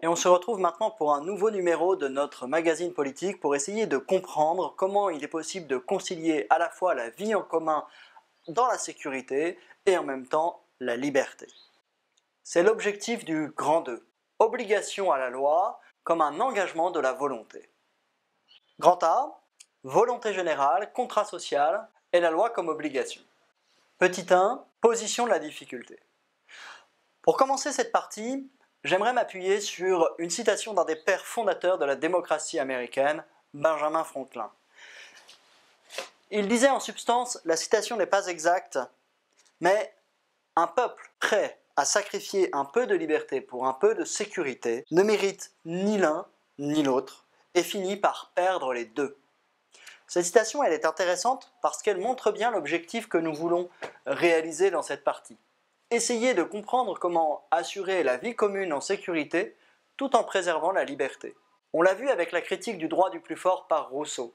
Et on se retrouve maintenant pour un nouveau numéro de notre magazine politique pour essayer de comprendre comment il est possible de concilier à la fois la vie en commun dans la sécurité et en même temps la liberté. C'est l'objectif du grand 2, obligation à la loi comme un engagement de la volonté. Grand A, volonté générale, contrat social et la loi comme obligation. Petit 1, position de la difficulté. Pour commencer cette partie, j'aimerais m'appuyer sur une citation d'un des pères fondateurs de la démocratie américaine, Benjamin Franklin. Il disait en substance, la citation n'est pas exacte, mais un peuple prêt à sacrifier un peu de liberté pour un peu de sécurité ne mérite ni l'un ni l'autre et finit par perdre les deux. Cette citation, elle est intéressante parce qu'elle montre bien l'objectif que nous voulons réaliser dans cette partie. Essayer de comprendre comment assurer la vie commune en sécurité tout en préservant la liberté. On l'a vu avec la critique du droit du plus fort par Rousseau.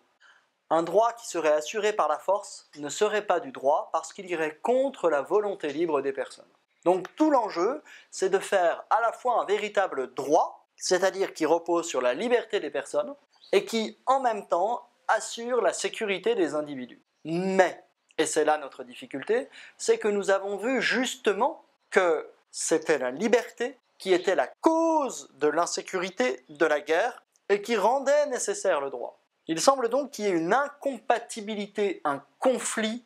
Un droit qui serait assuré par la force ne serait pas du droit parce qu'il irait contre la volonté libre des personnes. Donc tout l'enjeu, c'est de faire à la fois un véritable droit, c'est-à-dire qui repose sur la liberté des personnes, et qui en même temps assure la sécurité des individus. Mais, et c'est là notre difficulté, c'est que nous avons vu justement que c'était la liberté qui était la cause de l'insécurité, de la guerre, et qui rendait nécessaire le droit. Il semble donc qu'il y ait une incompatibilité, un conflit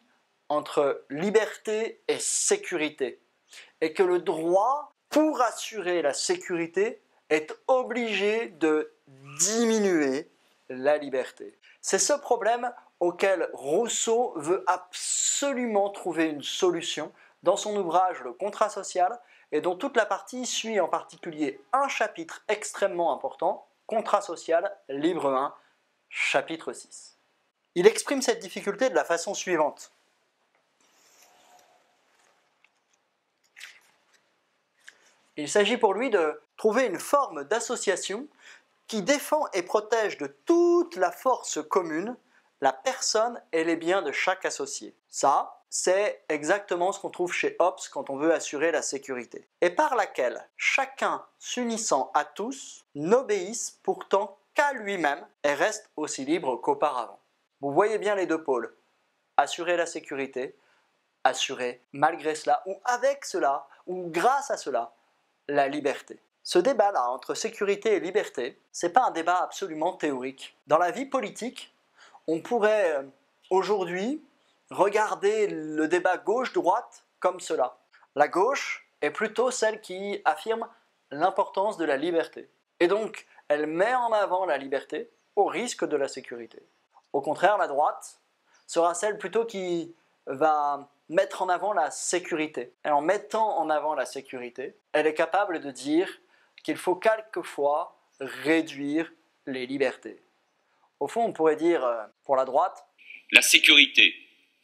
entre liberté et sécurité, et que le droit, pour assurer la sécurité, est obligé de diminuer la liberté. C'est ce problème auquel Rousseau veut absolument trouver une solution dans son ouvrage Le contrat social, et dont toute la partie suit en particulier un chapitre extrêmement important, Contrat social, livre 1, chapitre 6. Il exprime cette difficulté de la façon suivante. Il s'agit pour lui de trouver une forme d'association qui défend et protège de toute la force commune la personne et les biens de chaque associé. Ça, c'est exactement ce qu'on trouve chez Hobbes quand on veut assurer la sécurité. Et par laquelle chacun, s'unissant à tous, n'obéisse pourtant qu'à lui-même et reste aussi libre qu'auparavant. Vous voyez bien les deux pôles. Assurer la sécurité, assurer malgré cela, ou avec cela, ou grâce à cela, la liberté. Ce débat-là entre sécurité et liberté, c'est pas un débat absolument théorique. Dans la vie politique, on pourrait aujourd'hui regarder le débat gauche-droite comme cela. La gauche est plutôt celle qui affirme l'importance de la liberté. Et donc, elle met en avant la liberté au risque de la sécurité. Au contraire, la droite sera celle plutôt qui va mettre en avant la sécurité. Et en mettant en avant la sécurité, elle est capable de dire qu'il faut quelquefois réduire les libertés. Au fond, on pourrait dire, pour la droite, la sécurité,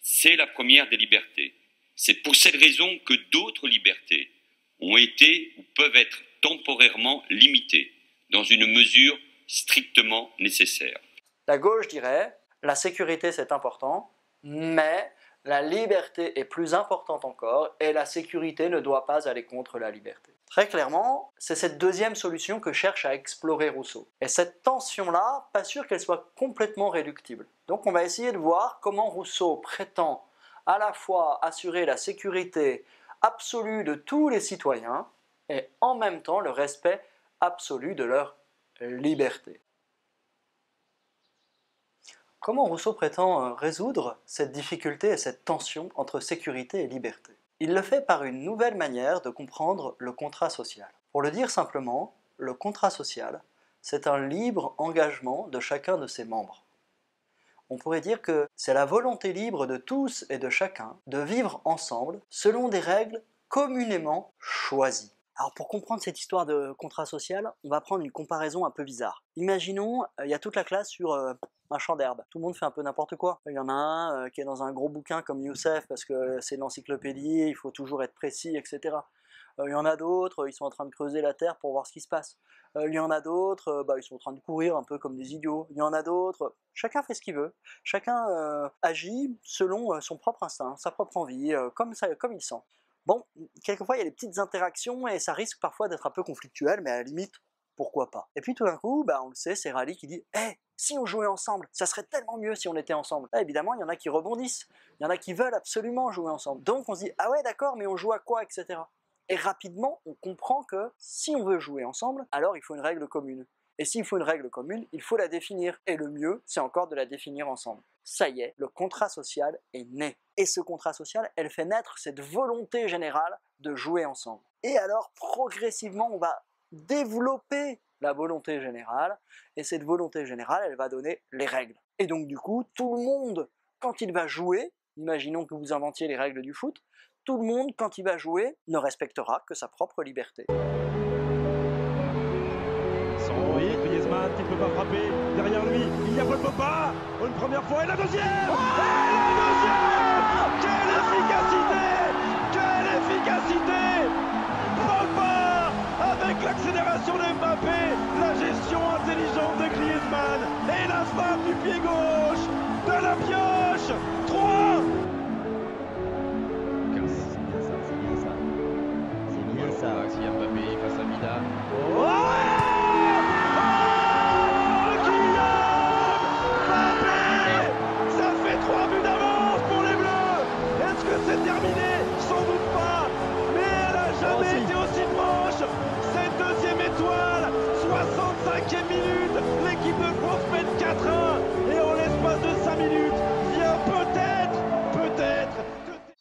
c'est la première des libertés. C'est pour cette raison que d'autres libertés ont été ou peuvent être temporairement limitées, dans une mesure strictement nécessaire. La gauche dirait, la sécurité c'est important, mais la liberté est plus importante encore et la sécurité ne doit pas aller contre la liberté. Très clairement, c'est cette deuxième solution que cherche à explorer Rousseau. Et cette tension-là, pas sûr qu'elle soit complètement réductible. Donc on va essayer de voir comment Rousseau prétend à la fois assurer la sécurité absolue de tous les citoyens et en même temps le respect absolu de leur liberté. Comment Rousseau prétend résoudre cette difficulté et cette tension entre sécurité et liberté? Il le fait par une nouvelle manière de comprendre le contrat social. Pour le dire simplement, le contrat social, c'est un libre engagement de chacun de ses membres. On pourrait dire que c'est la volonté libre de tous et de chacun de vivre ensemble selon des règles communément choisies. Alors pour comprendre cette histoire de contrat social, on va prendre une comparaison un peu bizarre. Imaginons, il y a toute la classe sur un champ d'herbe. Tout le monde fait un peu n'importe quoi. Il y en a un qui est dans un gros bouquin comme Youssef parce que c'est l'encyclopédie, il faut toujours être précis, etc. Il y en a d'autres, ils sont en train de creuser la terre pour voir ce qui se passe. Il y en a d'autres, ils sont en train de courir un peu comme des idiots. Il y en a d'autres, chacun fait ce qu'il veut. Chacun agit selon son propre instinct, sa propre envie, comme il sent. Bon, quelquefois il y a des petites interactions et ça risque parfois d'être un peu conflictuel, mais à la limite, pourquoi pas. Et puis tout d'un coup, on le sait, c'est Rally qui dit « si on jouait ensemble, ça serait tellement mieux si on était ensemble ». Là, évidemment, il y en a qui rebondissent, il y en a qui veulent absolument jouer ensemble. Donc on se dit « ah ouais, d'accord, mais on joue à quoi, etc. » Et rapidement, on comprend que si on veut jouer ensemble, alors il faut une règle commune. Et s'il faut une règle commune, il faut la définir. Et le mieux, c'est encore de la définir ensemble. Ça y est, le contrat social est né. Et ce contrat social, elle fait naître cette volonté générale de jouer ensemble. Et alors, progressivement, on va développer la volonté générale. Et cette volonté générale, elle va donner les règles. Et donc, du coup, tout le monde, quand il va jouer, imaginons que vous inventiez les règles du foot, tout le monde, quand il va jouer, ne respectera que sa propre liberté. Oui, Griezmann qui ne peut pas frapper. Derrière lui, il y a Paul Pogba. Une première fois et la deuxième. Et la deuxième. Quelle efficacité. Quelle efficacité. Pogba avec l'accélération de Mbappé, la gestion intelligente de Griezmann et la frappe du pied gauche de la pioche. 3. C'est bien ça, c'est bien ça. C'est bien ça. Maxime Mbappé face à Vida. C'est terminé, sans doute pas, mais elle n'a jamais été aussi proche. Cette deuxième étoile, 65e minute, l'équipe de France mène 4-1 et en l'espace de 5 minutes, vient peut-être.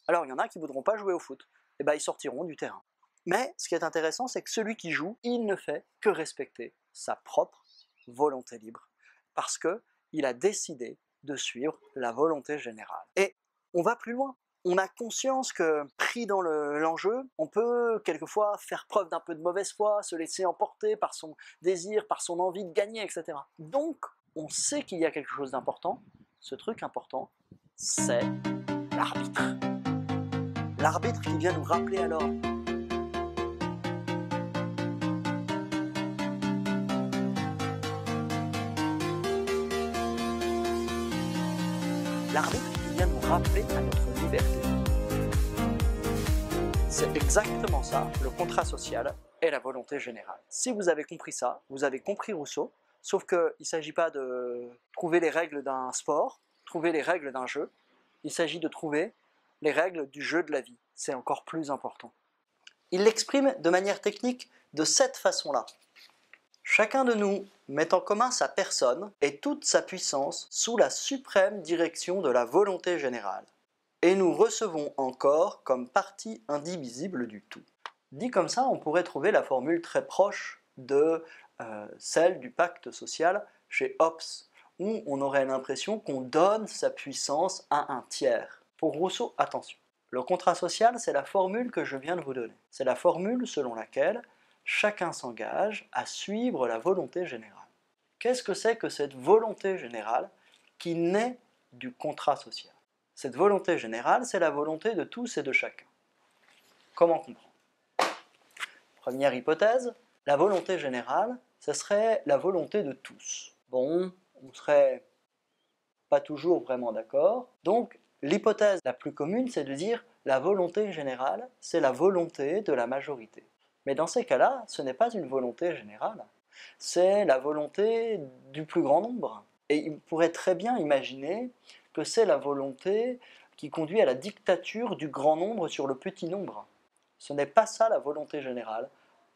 Alors il y en a qui ne voudront pas jouer au foot, et ils sortiront du terrain. Mais ce qui est intéressant, c'est que celui qui joue, il ne fait que respecter sa propre volonté libre, parce qu'il a décidé de suivre la volonté générale. Et on va plus loin. On a conscience que, pris dans l'enjeu, on peut quelquefois faire preuve d'un peu de mauvaise foi, se laisser emporter par son désir, par son envie de gagner, etc. Donc, on sait qu'il y a quelque chose d'important. Ce truc important, c'est l'arbitre. L'arbitre qui vient nous rappeler à l'ordre. L'arbitre qui vient nous rappeler à notre liberté. C'est exactement ça, le contrat social et la volonté générale. Si vous avez compris ça, vous avez compris Rousseau, sauf qu'il ne s'agit pas de trouver les règles d'un sport, trouver les règles d'un jeu, il s'agit de trouver les règles du jeu de la vie. C'est encore plus important. Il l'exprime de manière technique de cette façon-là. Chacun de nous met en commun sa personne et toute sa puissance sous la suprême direction de la volonté générale. Et nous recevons encore comme partie indivisible du tout. Dit comme ça, on pourrait trouver la formule très proche de celle du pacte social chez Hobbes, où on aurait l'impression qu'on donne sa puissance à un tiers. Pour Rousseau, attention, le contrat social, c'est la formule que je viens de vous donner. C'est la formule selon laquelle chacun s'engage à suivre la volonté générale. Qu'est-ce que c'est que cette volonté générale qui naît du contrat social ? Cette volonté générale, c'est la volonté de tous et de chacun. Comment comprendre ? Première hypothèse, la volonté générale, ce serait la volonté de tous. Bon, on serait pas toujours vraiment d'accord. Donc, l'hypothèse la plus commune, c'est de dire la volonté générale, c'est la volonté de la majorité. Mais dans ces cas-là, ce n'est pas une volonté générale, c'est la volonté du plus grand nombre. Et il pourrait très bien imaginer que c'est la volonté qui conduit à la dictature du grand nombre sur le petit nombre. Ce n'est pas ça la volonté générale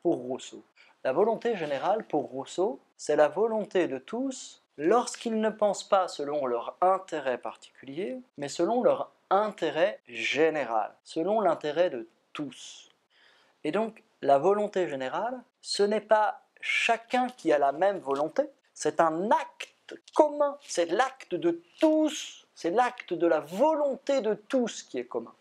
pour Rousseau. La volonté générale pour Rousseau, c'est la volonté de tous lorsqu'ils ne pensent pas selon leur intérêt particulier, mais selon leur intérêt général, selon l'intérêt de tous. Et donc, la volonté générale, ce n'est pas chacun qui a la même volonté, c'est un acte commun, c'est l'acte de tous, c'est l'acte de la volonté de tous qui est commun.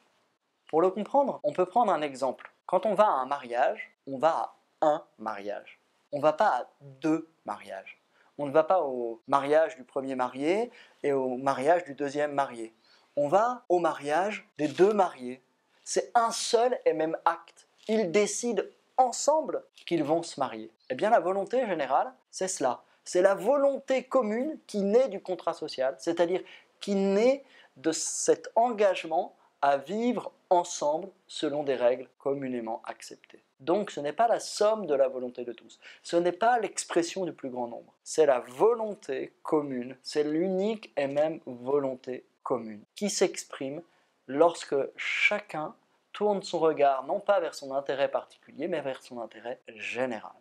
Pour le comprendre, on peut prendre un exemple. Quand on va à un mariage, on va à un mariage. On ne va pas à deux mariages. On ne va pas au mariage du premier marié et au mariage du deuxième marié. On va au mariage des deux mariés. C'est un seul et même acte. Ils décident ensemble qu'ils vont se marier. Eh bien, la volonté générale, c'est cela. C'est la volonté commune qui naît du contrat social, c'est-à-dire qui naît de cet engagement à vivre ensemble selon des règles communément acceptées. Donc ce n'est pas la somme de la volonté de tous, ce n'est pas l'expression du plus grand nombre, c'est la volonté commune, c'est l'unique et même volonté commune qui s'exprime lorsque chacun tourne son regard non pas vers son intérêt particulier, mais vers son intérêt général.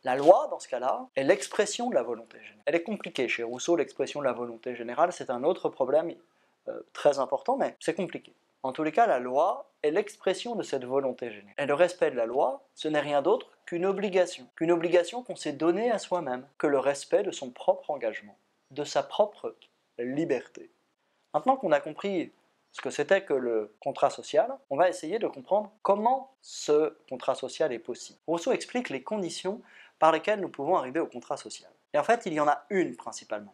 La loi, dans ce cas-là, est l'expression de la volonté générale. Elle est compliquée. Chez Rousseau, l'expression de la volonté générale, c'est un autre problème très important, mais c'est compliqué. En tous les cas, la loi est l'expression de cette volonté générale. Et le respect de la loi, ce n'est rien d'autre qu'une obligation qu'on s'est donnée à soi-même, que le respect de son propre engagement, de sa propre liberté. Maintenant qu'on a compris ce que c'était que le contrat social, on va essayer de comprendre comment ce contrat social est possible. Rousseau explique les conditions par lesquelles nous pouvons arriver au contrat social. Et en fait, il y en a une principalement.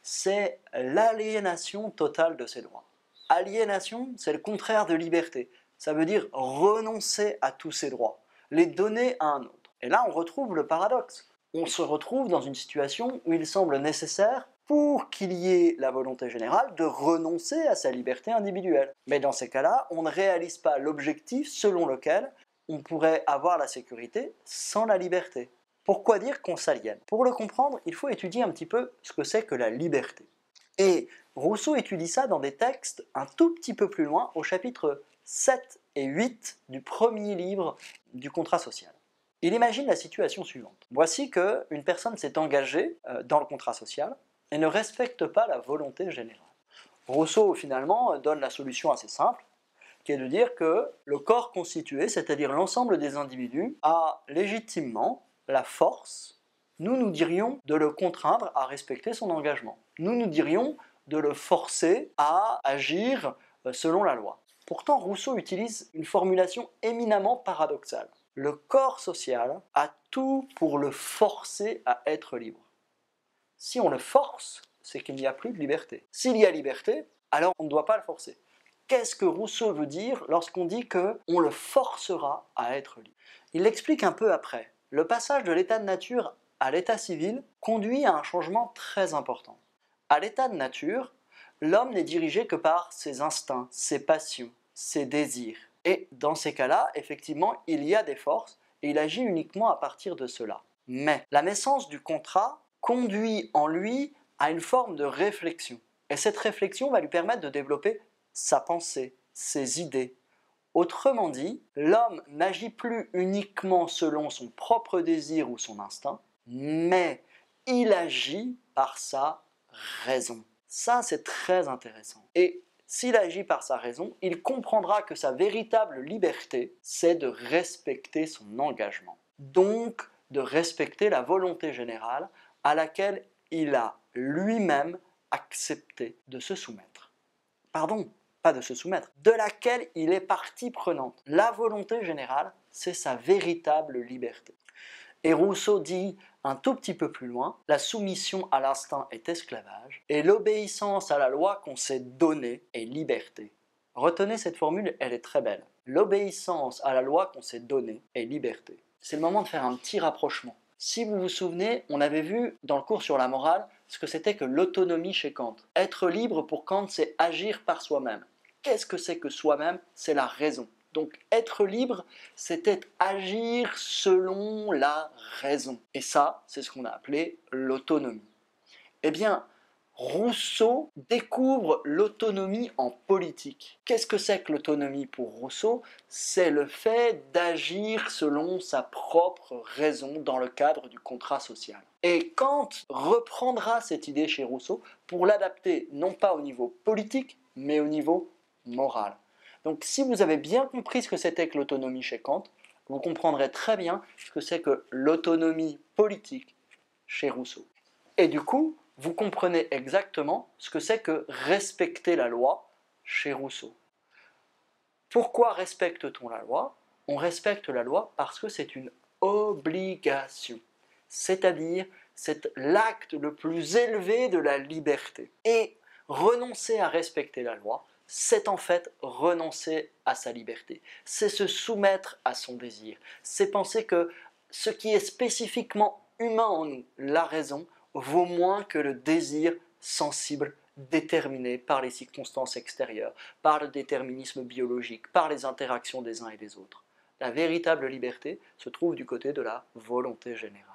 C'est l'aliénation totale de ses droits. Aliénation, c'est le contraire de liberté. Ça veut dire renoncer à tous ses droits, les donner à un autre. Et là, on retrouve le paradoxe. On se retrouve dans une situation où il semble nécessaire, pour qu'il y ait la volonté générale, de renoncer à sa liberté individuelle. Mais dans ces cas-là, on ne réalise pas l'objectif selon lequel on pourrait avoir la sécurité sans la liberté. Pourquoi dire qu'on s'aliène? Pour le comprendre, il faut étudier un petit peu ce que c'est que la liberté. Et Rousseau étudie ça dans des textes un tout petit peu plus loin, au chapitre 7 et 8 du premier livre du contrat social. Il imagine la situation suivante. Voici qu'une personne s'est engagée dans le contrat social et ne respecte pas la volonté générale. Rousseau, finalement, donne la solution assez simple, qui est de dire que le corps constitué, c'est-à-dire l'ensemble des individus, a légitimement la force, nous dirions, de le contraindre à respecter son engagement. Nous dirions de le forcer à agir selon la loi. Pourtant, Rousseau utilise une formulation éminemment paradoxale. Le corps social a tout pour le forcer à être libre. Si on le force, c'est qu'il n'y a plus de liberté. S'il y a liberté, alors on ne doit pas le forcer. Qu'est-ce que Rousseau veut dire lorsqu'on dit qu'on le forcera à être libre? Il l'explique un peu après. Le passage de l'état de nature à l'état civil conduit à un changement très important. À l'état de nature, l'homme n'est dirigé que par ses instincts, ses passions, ses désirs. Et dans ces cas-là, effectivement, il y a des forces et il agit uniquement à partir de cela. Mais la naissance du contrat conduit en lui à une forme de réflexion. Et cette réflexion va lui permettre de développer sa pensée, ses idées. Autrement dit, l'homme n'agit plus uniquement selon son propre désir ou son instinct, mais il agit par sa raison. Ça, c'est très intéressant. Et s'il agit par sa raison, il comprendra que sa véritable liberté, c'est de respecter son engagement. Donc, de respecter la volonté générale à laquelle il a lui-même accepté de se soumettre. Pardon, pas de se soumettre, de laquelle il est partie prenante. La volonté générale, c'est sa véritable liberté. Et Rousseau dit un tout petit peu plus loin, la soumission à l'instinct est esclavage, et l'obéissance à la loi qu'on s'est donnée est liberté. Retenez cette formule, elle est très belle. L'obéissance à la loi qu'on s'est donnée est liberté. C'est le moment de faire un petit rapprochement. Si vous vous souvenez, on avait vu dans le cours sur la morale ce que c'était que l'autonomie chez Kant. Être libre pour Kant, c'est agir par soi-même. Qu'est-ce que c'est que soi-même? C'est la raison. Donc être libre, c'était agir selon la raison. Et ça, c'est ce qu'on a appelé l'autonomie. Eh bien, Rousseau découvre l'autonomie en politique. Qu'est-ce que c'est que l'autonomie pour Rousseau? C'est le fait d'agir selon sa propre raison dans le cadre du contrat social. Et Kant reprendra cette idée chez Rousseau pour l'adapter non pas au niveau politique, mais au niveau moral. Donc si vous avez bien compris ce que c'était que l'autonomie chez Kant, vous comprendrez très bien ce que c'est que l'autonomie politique chez Rousseau. Et du coup, vous comprenez exactement ce que c'est que respecter la loi chez Rousseau. Pourquoi respecte-t-on la loi? On respecte la loi parce que c'est une obligation, c'est-à-dire c'est l'acte le plus élevé de la liberté. Et renoncer à respecter la loi, c'est en fait renoncer à sa liberté, c'est se soumettre à son désir, c'est penser que ce qui est spécifiquement humain en nous, la raison, vaut moins que le désir sensible déterminée par les circonstances extérieures, par le déterminisme biologique, par les interactions des uns et des autres. La véritable liberté se trouve du côté de la volonté générale.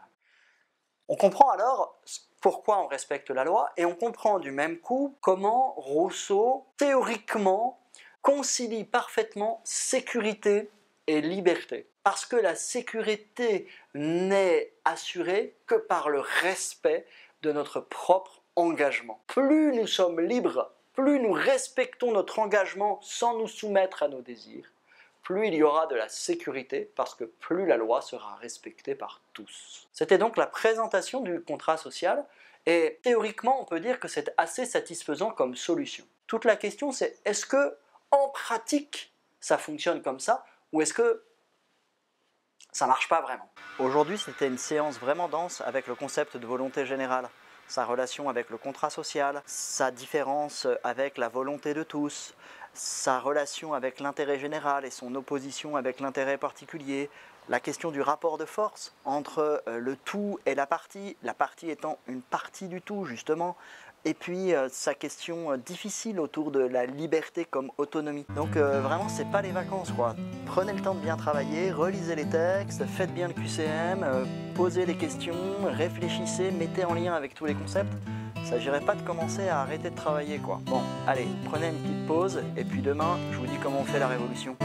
On comprend alors pourquoi on respecte la loi et on comprend du même coup comment Rousseau, théoriquement, concilie parfaitement sécurité et liberté. Parce que la sécurité n'est assurée que par le respect de notre propre engagement. Plus nous sommes libres, plus nous respectons notre engagement sans nous soumettre à nos désirs, plus il y aura de la sécurité, parce que plus la loi sera respectée par tous. C'était donc la présentation du contrat social, et théoriquement on peut dire que c'est assez satisfaisant comme solution. Toute la question c'est, est-ce que en pratique ça fonctionne comme ça, ou est-ce que ça marche pas vraiment? Aujourd'hui c'était une séance vraiment dense avec le concept de volonté générale, sa relation avec le contrat social, sa différence avec la volonté de tous, sa relation avec l'intérêt général et son opposition avec l'intérêt particulier, la question du rapport de force entre le tout et la partie étant une partie du tout justement, et puis sa question difficile autour de la liberté comme autonomie. Donc vraiment c'est pas les vacances quoi. Prenez le temps de bien travailler, relisez les textes, faites bien le QCM, posez les questions, réfléchissez, mettez en lien avec tous les concepts. Il ne s'agirait pas de commencer à arrêter de travailler quoi. Bon, allez, prenez une petite pause et puis demain, je vous dis comment on fait la révolution.